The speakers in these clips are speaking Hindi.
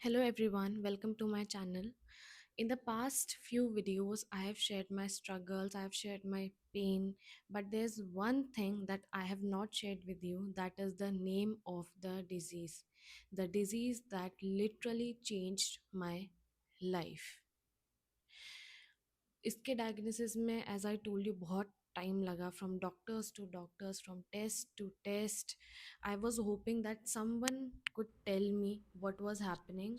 Hello everyone, welcome to my channel. In the past few videos, I have shared my struggles, I have shared my pain, but there's one thing that I have not shared with you, that is the name of the disease. The disease that literally changed my life. इसके डायग्नोसिस में एज आई टोल्ड यू बहुत टाइम लगा from doctors to doctors from test to test I was hoping that someone could tell me what was happening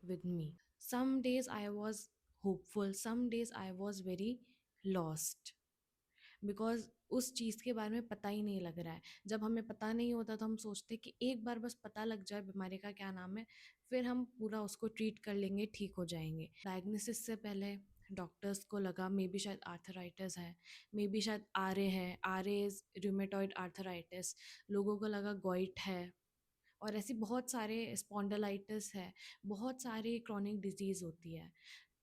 with me. Some days I was hopeful, some days I was very lost because उस चीज़ के बारे में पता ही नहीं लग रहा है. जब हमें पता नहीं होता तो हम सोचते कि एक बार बस पता लग जाए बीमारी का क्या नाम है, फिर हम पूरा उसको ट्रीट कर लेंगे, ठीक हो जाएंगे. डायग्नोसिस से पहले डॉक्टर्स को लगा मे बी शायद आर्थराइटिस है, मे बी शायद आरे है, आरे इज रूमेटॉइड आर्थराइटिस. लोगों को लगा गॉइट है, और ऐसी बहुत सारे स्पॉन्डलाइटिस है, बहुत सारी क्रॉनिक डिजीज़ होती है.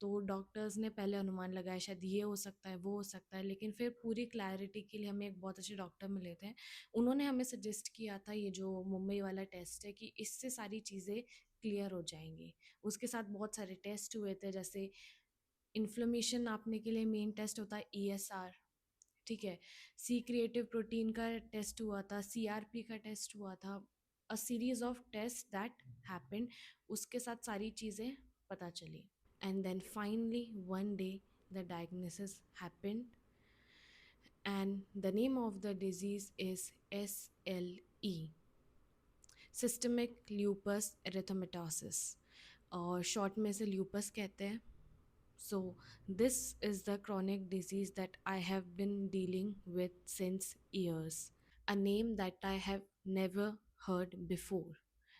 तो डॉक्टर्स ने पहले अनुमान लगाया शायद ये हो सकता है, वो हो सकता है, लेकिन फिर पूरी क्लैरिटी के लिए हमें एक बहुत अच्छे डॉक्टर मिले थे. उन्होंने हमें सजेस्ट किया था ये जो मुंबई वाला टेस्ट है कि इससे सारी चीज़ें क्लियर हो जाएंगी. उसके साथ बहुत सारे टेस्ट हुए थे, जैसे इन्फ्लेमेशन नापने के लिए मेन टेस्ट होता है ESR, ठीक है. सी क्रिएटिव प्रोटीन का टेस्ट हुआ था, CRP का टेस्ट हुआ था. A series of test that happened, उसके साथ सारी चीज़ें पता चली. And then finally one day the diagnosis happened, and the name of the disease is SLE, systemic lupus erythematosus, और शॉर्ट में से ल्यूपस कहते हैं. So, this is the chronic disease that I have been dealing with since years. A name that I have never heard before.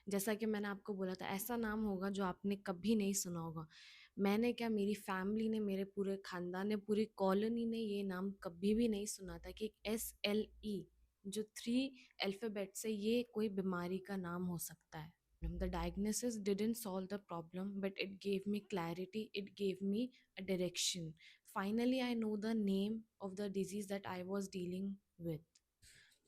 जैसा कि मैंने आपको बोला था, ऐसा नाम होगा जो आपने कभी नहीं सुना होगा. मैंने क्या, मेरी फैमिली ने, मेरे पूरे खानदान ने, पूरी कॉलोनी ने ये नाम कभी भी नहीं सुना था कि SLE, जो 3 अल्फ़ाबेट से ये कोई बीमारी का नाम हो सकता है. The diagnosis didn't solve the problem, but it gave me clarity, it gave me a direction. Finally, I know the name of the disease that I was dealing with.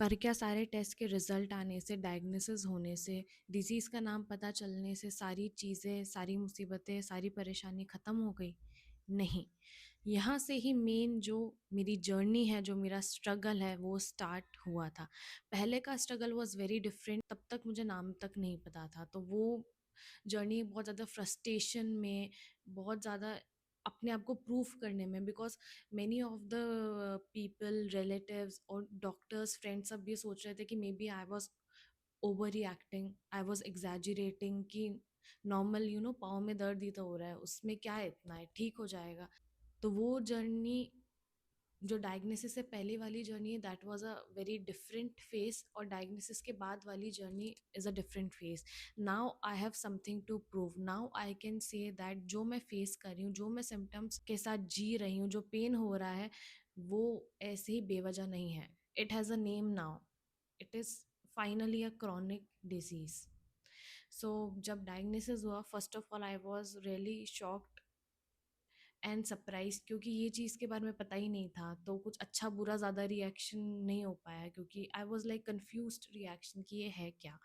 पर क्या सारे टेस्ट के रिजल्ट आने से, डायग्नोसिस होने से, डिजीज़ का नाम पता चलने से सारी चीज़ें, सारी मुसीबतें, सारी परेशानी ख़त्म हो गई? नहीं. यहाँ से ही मेन जो मेरी जर्नी है, जो मेरा स्ट्रगल है, वो स्टार्ट हुआ था. पहले का स्ट्रगल वाज़ वेरी डिफरेंट. तब तक मुझे नाम तक नहीं पता था, तो वो जर्नी बहुत ज़्यादा फ्रस्ट्रेशन में, बहुत ज़्यादा अपने आप को प्रूव करने में, because many of the people, relatives और डॉक्टर्स, फ्रेंड्स सब ये सोच रहे थे कि maybe I was overreacting, I was exaggerating, कि नॉर्मल पाँव में दर्द ही तो हो रहा है, उसमें क्या है, इतना है, ठीक हो जाएगा. तो वो जर्नी, जो डायग्नोसिस से पहले वाली जर्नी है, that was a very different phase, और डायग्नोसिस के बाद वाली journey is a different phase. Now I have something to prove, now I can say that जो मैं फेस कर रही हूँ, जो मैं सिम्टम्स के साथ जी रही हूँ, जो पेन हो रहा है, वो ऐसे ही बेवजह नहीं है. It has a name now, it is finally a chronic disease. So जब डायग्नोसिस हुआ, first of all I was really shocked and surprise, क्योंकि ये चीज़ के बारे में पता ही नहीं था, तो कुछ अच्छा बुरा ज़्यादा रिएक्शन नहीं हो पाया, क्योंकि I was like confused reaction कि ये है क्या.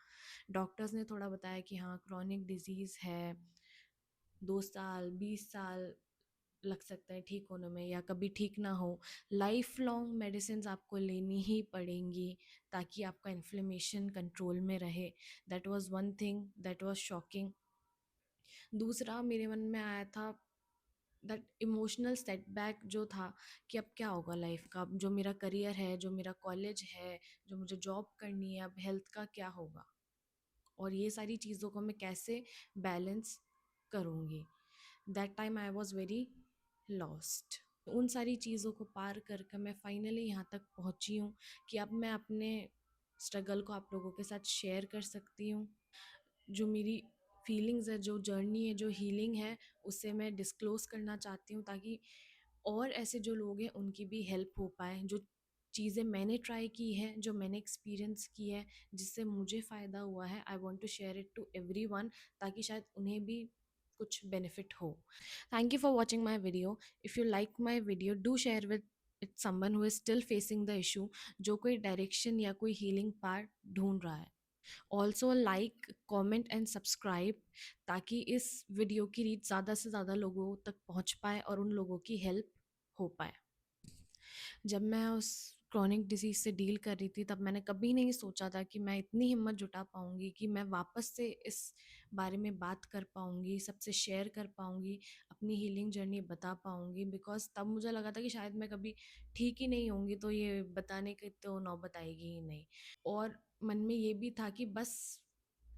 डॉक्टर्स ने थोड़ा बताया कि हाँ क्रॉनिक डिजीज़ है, 2 साल 20 साल लग सकता है ठीक होने में, या कभी ठीक ना हो, लाइफ लॉन्ग मेडिसिन आपको लेनी ही पड़ेंगी ताकि आपका इन्फ्लेमेशन कंट्रोल में रहे. That was one thing that was shocking. दूसरा मेरे मन में आया था दैट इमोशनल सेटबैक जो था, कि अब क्या होगा लाइफ का, अब जो मेरा करियर है, जो मेरा कॉलेज है, जो मुझे जॉब करनी है, अब हेल्थ का क्या होगा, और ये सारी चीज़ों को मैं कैसे बैलेंस करूँगी. That time I was very lost. उन सारी चीज़ों को पार करके मैं फाइनली यहाँ तक पहुँची हूँ कि अब मैं अपने स्ट्रगल को आप लोगों के साथ शेयर कर सकती हूँ. जो मेरी फीलिंग्स है, जो जर्नी है, जो हीलिंग है, उसे मैं डिस्क्लोज़ करना चाहती हूँ, ताकि और ऐसे जो लोग हैं उनकी भी हेल्प हो पाए. जो चीज़ें मैंने ट्राई की है, जो मैंने एक्सपीरियंस की है, जिससे मुझे फ़ायदा हुआ है, I want to share it to everyone, ताकि शायद उन्हें भी कुछ बेनिफिट हो. Thank you for watching my video. If you like my video, do share with it someone who is still facing the issue, जो कोई डायरेक्शन या कोई हीलिंग पार्ट ढूंढ रहा है. Also like, comment and subscribe, ताकि इस वीडियो की रीच ज़्यादा से ज़्यादा लोगों तक पहुंच पाए और उन लोगों की हेल्प हो पाए। जब मैं उस क्रॉनिक डिजीज़ से डील कर रही थी, तब मैंने कभी नहीं सोचा था कि मैं इतनी हिम्मत जुटा पाऊँगी कि मैं वापस से इस बारे में बात कर पाऊँगी, सबसे शेयर कर पाऊँगी, अपनी हीलिंग जर्नी बता पाऊँगी। बिकॉज़ तब मुझे लगा था कि शायद मैं कभी ठीक ही नहीं होंगी, तो ये बताने की तो नौबत आएगी ही नहीं। और मन में ये भी था कि बस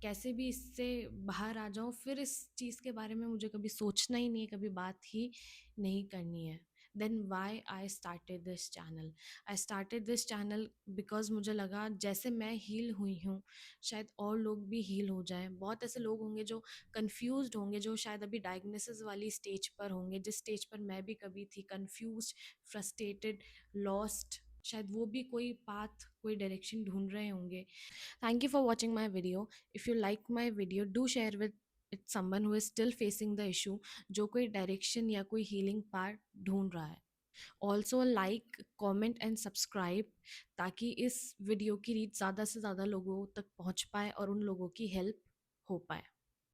कैसे भी इससे बाहर आ जाऊँ, फिर इस चीज़ के बारे में मुझे कभी सोचना ही नहीं है, कभी बात ही नहीं करनी है। Then why I started this channel. I started this channel because मुझे लगा जैसे मैं हील हुई हूँ, शायद और लोग भी हील हो जाएं। बहुत ऐसे लोग होंगे जो कंफ्यूज्ड होंगे, जो शायद अभी डायग्नोसिस वाली स्टेज पर होंगे, जिस स्टेज पर मैं भी कभी थी, कंफ्यूज्ड, फ्रस्ट्रेटेड, लॉस्ट। शायद वो भी कोई पाथ, कोई डायरेक्शन ढूंढ रहे होंगे। Thank you for watching my video. If you like my video, do share with it someone who is still facing the issue, जो कोई डायरेक्शन या कोई हीलिंग पार्ट ढूंढ रहा है। Also like, comment and subscribe, ताकि इस वीडियो की रीच ज़्यादा से ज़्यादा लोगों तक पहुंच पाए और उन लोगों की हेल्प हो पाए।